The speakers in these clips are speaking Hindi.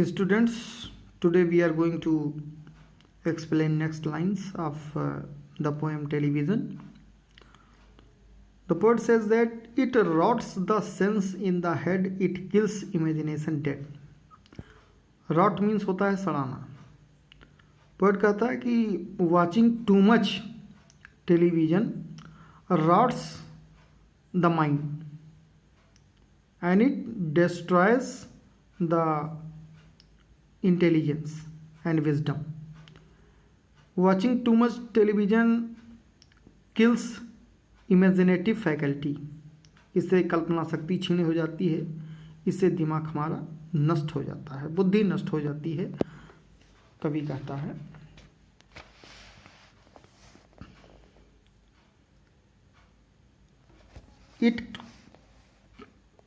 Students, today we are going to explain next lines of the poem Television. The poet says that it rots the sense in the head, it kills imagination dead. Rot means होता है सड़ाना. पोएट कहता है कि watching too much television rots the mind and it destroys the intelligence and wisdom. Watching too much television kills imaginative faculty. इससे कल्पना शक्ति छीनी हो जाती है, इससे दिमाग हमारा नष्ट हो जाता है, बुद्धि नष्ट हो जाती है. कवि कहता है it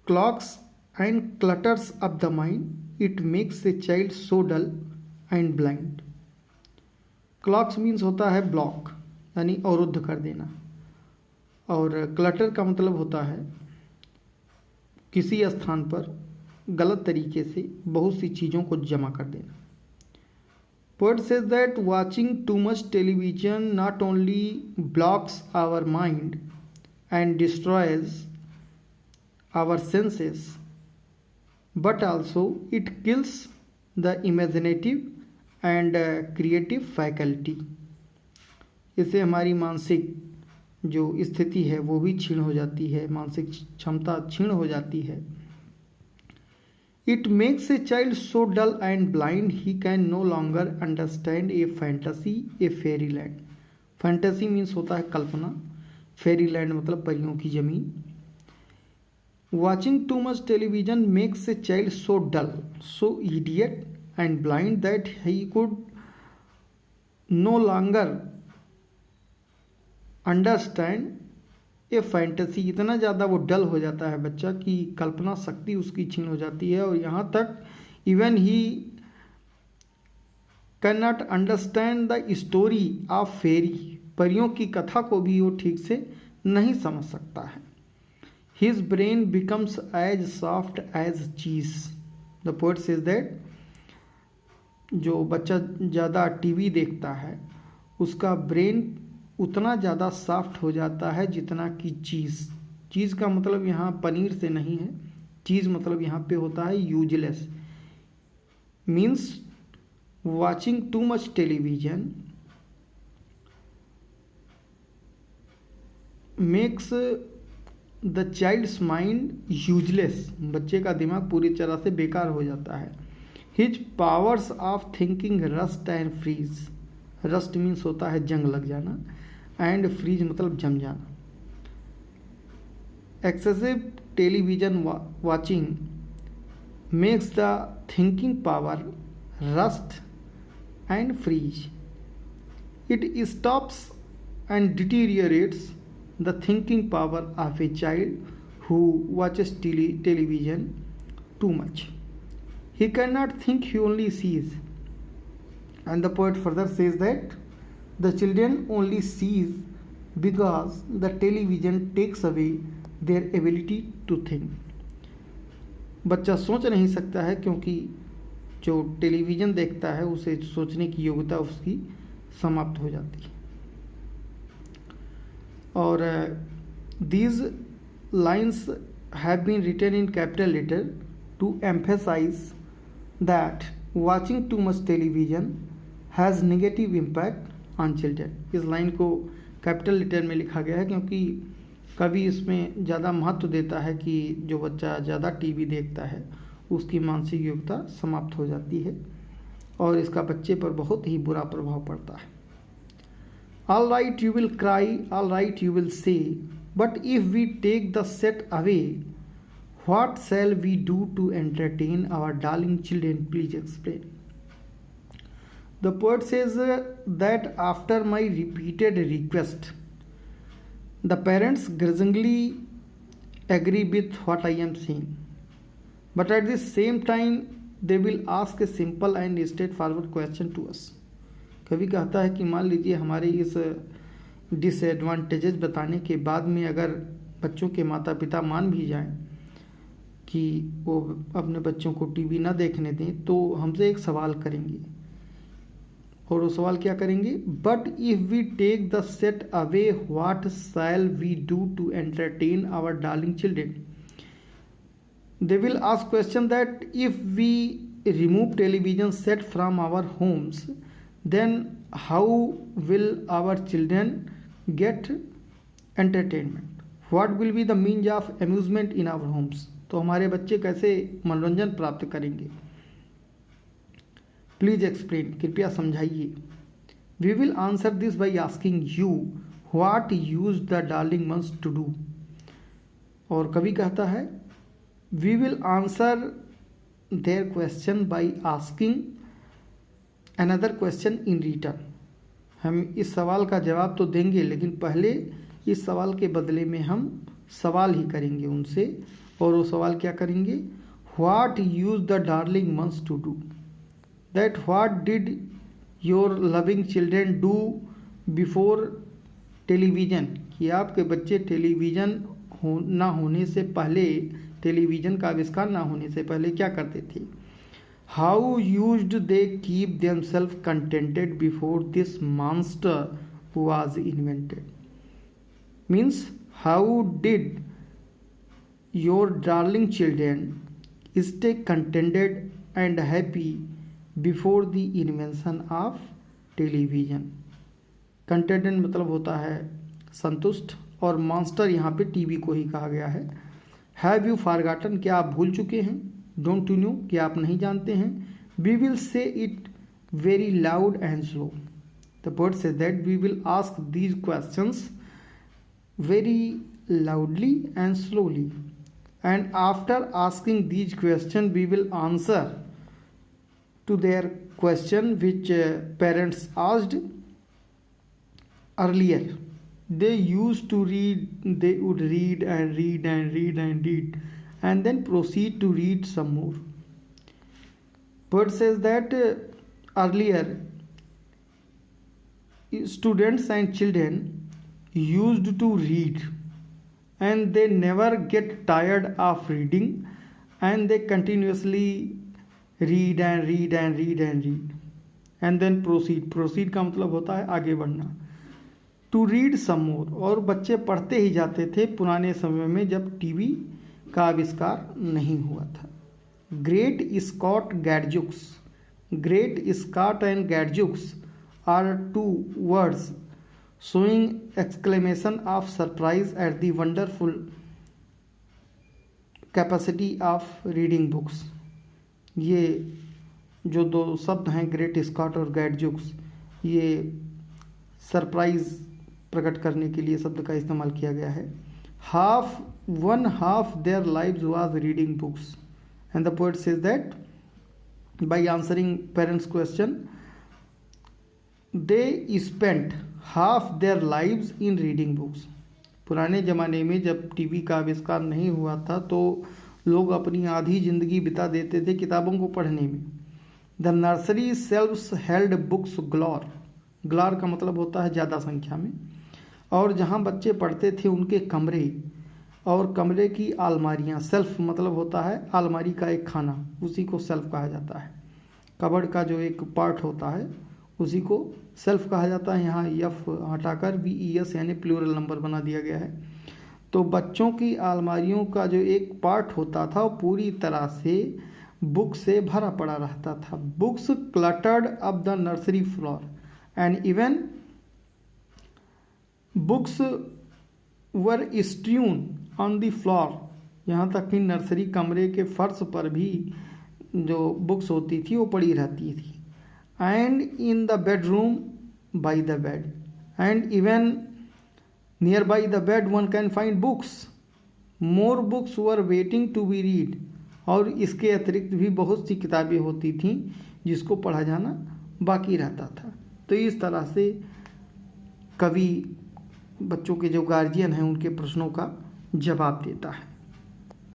clogs and clutters up the mind, it makes a child so dull and blind. clogs means होता है ब्लॉक यानी अवरुद्ध कर देना, और क्लटर का मतलब होता है किसी स्थान पर गलत तरीके से बहुत सी चीज़ों को जमा कर देना. Poet says that watching too much television not only blocks our mind and destroys our senses, but also it kills the imaginative and creative faculty. इससे हमारी मानसिक जो स्थिति है वो भी क्षीण हो जाती है, मानसिक क्षमता क्षीण हो जाती है. It makes a child so dull and blind he can no longer understand a fantasy, a fairyland. Fantasy means होता है कल्पना, fairyland मतलब परियों की ज़मीन. Watching too much television makes a child so dull, so idiot and blind that he could no longer understand A fantasy. इतना ज़्यादा वो डल हो जाता है बच्चा कि कल्पना शक्ति उसकी छीन हो जाती है, और यहाँ तक even he can not understand the story of fairy. परियों की कथा को भी वो ठीक से नहीं समझ सकता है. His brain becomes as soft as cheese. The poet says that जो बच्चा ज़्यादा टीवी देखता है उसका ब्रेन उतना ज़्यादा सॉफ्ट हो जाता है जितना कि चीज़. चीज़ का मतलब यहाँ पनीर से नहीं है, चीज़ मतलब यहाँ पे होता है useless. Means watching too much television makes the child's mind useless. बच्चे का दिमाग पूरी तरह से बेकार हो जाता है. His powers of thinking rust and freeze. Rust means होता है जंग लग जाना, एंड फ्रीज मतलब जम जाना. Excessive television watching makes the thinking power rust and freeze. It stops and deteriorates the thinking power of a child who watches television too much. He cannot think, he only sees. And the poet further says that the children only sees because the television takes away their ability to think. बच्चा सोच नहीं सकता है क्योंकि जो टेलीविज़न देखता है उसे सोचने की योग्यता उसकी समाप्त हो जाती है. और these lines have been written in capital letter to emphasize that watching too much television has negative impact on children. इस लाइन को कैपिटल लेटर में लिखा गया है क्योंकि कवि इसमें ज़्यादा महत्व देता है कि जो बच्चा ज़्यादा टीवी देखता है उसकी मानसिक योग्यता समाप्त हो जाती है और इसका बच्चे पर बहुत ही बुरा प्रभाव पड़ता है. All right, you will cry, all right, you will say, but if we take the set away, what shall we do to entertain our darling children? Please explain. The poet says that after my repeated request, the parents grudgingly agree with what I am saying, but at the same time they will ask a simple and straightforward question to us. कवि कहता है कि मान लीजिए हमारे इस डिसएडवांटेजेस बताने के बाद में अगर बच्चों के माता पिता मान भी जाएं कि वो अपने बच्चों को टीवी ना देखने दें, तो हमसे एक सवाल करेंगे, और वो सवाल क्या करेंगे? But if we take the set away what shall we do to entertain our darling children? They will ask question that if we remove television set from our homes, then how will our children get entertainment? What will be the means of amusement in our homes? तो हमारे बच्चे कैसे मनोरंजन प्राप्त करेंगे? प्लीज एक्सप्लेन, कृपया समझाइए। We will answer this by asking you what used the darling ones to do. और कवि कहता है we will answer their question by asking another question in return। हम इस सवाल का जवाब तो देंगे, लेकिन पहले इस सवाल के बदले में हम सवाल ही करेंगे उनसे। और वो सवाल क्या करेंगे? What used the darling ones to do? That what did your loving children do before television? कि आपके बच्चे टेलीविज़न ना होने से पहले, टेलीविज़न का आविष्कार ना होने से पहले क्या करते थे? How used they keep themself contented before this monster was invented? Means how did your darling children stay contented and happy before the invention of television? Contented मतलब होता है संतुष्ट, और मॉन्स्टर यहाँ पे टीवी को ही कहा गया है। हैव यू फॉरगॉटन, क्या आप भूल चुके हैं? डोंट यू नो, क्या आप नहीं जानते हैं? We will say it very loud and slow. The poet says that we will ask these questions very loudly and slowly, and after asking these question we will answer to their question which parents asked earlier. They used to read, they would read and read and read and read, and then proceed to read some more. Poet says that earlier students and children used to read, and they never get tired of reading, and they continuously read and read and read and read, and then proceed का मतलब होता है आगे बढ़ना। टू रीड सम मोर, और बच्चे पढ़ते ही जाते थे पुराने समय में जब टीवी का आविष्कार नहीं हुआ था। Great Scott gadzooks, great Scott and gadzooks are two words showing exclamation of surprise at the wonderful capacity of reading books. ये जो दो शब्द हैं ग्रेट स्कॉट और गैडजुक्स, ये सरप्राइज प्रकट करने के लिए शब्द का इस्तेमाल किया गया है। One half their lives was reading books, and the poet says that bye answering parents question they spent half their lives in reading books. पुराने ज़माने में जब टीवी का आविष्कार नहीं हुआ था तो लोग अपनी आधी जिंदगी बिता देते थे किताबों को पढ़ने में। The nursery shelves held books galore, galore का मतलब होता है ज़्यादा संख्या में, और जहाँ बच्चे पढ़ते थे उनके कमरे और कमरे की अलमारियाँ, सेल्फ मतलब होता है अलमारी का एक खाना, उसी को सेल्फ कहा जाता है। कबर्ड का जो एक पार्ट होता है उसी को सेल्फ कहा जाता है। यहाँ यफ हटाकर VES यानी प्लूरल नंबर बना दिया गया है। तो बच्चों की अलमारियों का जो एक पार्ट होता था वो पूरी तरह से बुक से भरा पड़ा रहता था। Books cluttered up the nursery floor and even books were strewn on the floor। यहाँ तक कि नर्सरी कमरे के फर्श पर भी जो बुक्स होती थी वो पड़ी रहती थी। And in the bedroom by the bed, and even near by the bed one can find books. More books were waiting to be read, और इसके अतिरिक्त भी बहुत सी किताबें होती थीं जिसको पढ़ा जाना बाकी रहता था। तो इस तरह से कवि बच्चों के जो गार्जियन हैं उनके प्रश्नों का जवाब देता है।